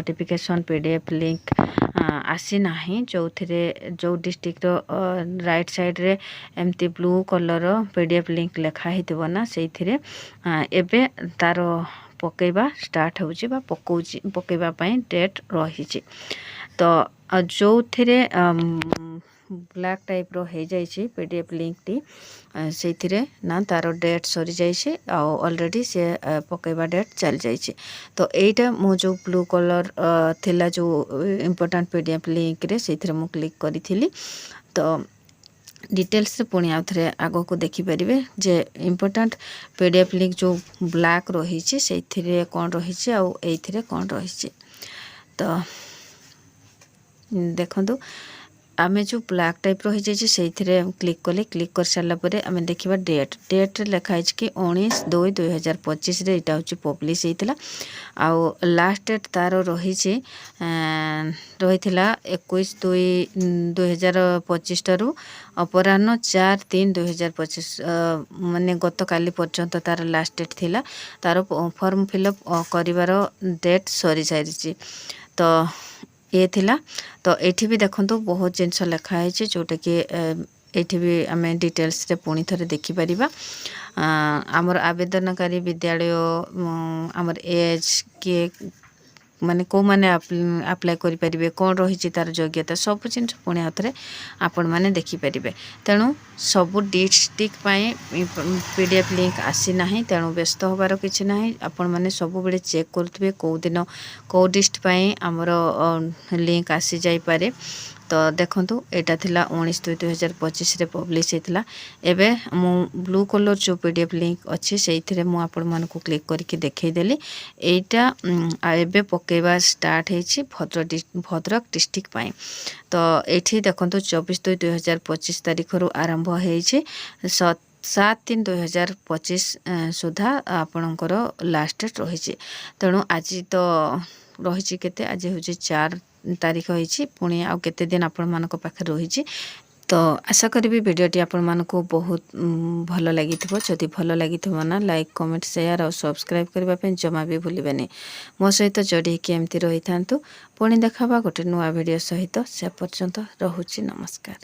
Notification PDF link आसी नाही जो डिस्ट्रिक्ट राइट साइड रे एमती ब्लू कलर पीडीएफ लिंक लिखा हेतिबो ना सेइथिरे एबे तार पकेबा स्टार्ट होउची बा पकेबा पई डेट रहिची तो जो थिरे ब्लैक टाइप रो हो जाइए पीडीएफ लिंक टी से ना तार डेट सरी जाइए ऑलरेडी से पकेबा डेट चल जाइए तो यहीटा मो जो ब्लू कलर थिला जो इम्पोर्टाट पीडीएफ लिंक रे से क्लिक करी तो डिटेल्स पुणी आउ थे आग को देखिपारे जे इम्पोर्टाट पीडीएफ लिंक जो ब्लैक रही से कौन रही आउ कौन रही तो देखो आमे जो ब्लैक टाइप रही जाइए से क्लिक कले क्लिक कर सारापर आम देखा डेट लिखाई कि 19/2/2025 यहाँ हूँ पब्लिश होता आउ लास्ट डेट तार रही रही 21/2/2025 ठारू अपराह्न 4/3/2025 माने गत काली पर्यंत तार लास्ट डेट थिला तार फॉर्म फिलअप करिवार डेट सरी सारी तो ये थिला तो एठी भी देखंतु बहुत जिनस लिखाई जोटा कि एठी भी आम डिटेल्स रे पुणी थे देखिपर आमर आवेदनकारी विद्यालय आमर एज किए माने को माने अप्लाई करि परिबे कोन रही तार योग्यता सब जिनस पुणी हाथ आपण मैंने देखिपारे तेणु सबू डिस्ट्रिक्ट पीडीएफ लिंक आसी ना तेणु व्यस्त होबार किसी ना आपण मैंने सब बेले चेक करुवे कौ दिन कौ डिस्ट्रिक्ट आमर लिंक आसी जाइपारे तो देखंतु एटा थिला 19/2/2025 रे पब्लिश होता एबे मु ब्लू कलर जो पीडीएफ लिंक अच्छी से मु आपण मानकु क्लिक करके देखैदेली एटा एबे पकेबा स्टार्ट होइछि भद्रक डिस्ट्रिक्ट पाई तो एठी देखंतु 24/2/2025 तारीख रु आरंभ होइछि 7/3/2025 सुधा आपणकर लास्ट डेट रही तेणु आज तो रही केते आज हूँ 4 तारीख होइछि पुणी आउ केते दिन आपण मानक पाखे रही तो आशा करी वीडियोटी आपण मानक बहुत भल लगी जदि भल लगी ना लाइक कमेंट शेयर और सब्सक्राइब करने जमा भी भूलिबेनी मो सहित जोड़ी एमती रही था पुणी देखा गोटे नुआ वीडियो सहित से पर्यंत रहुछि नमस्कार।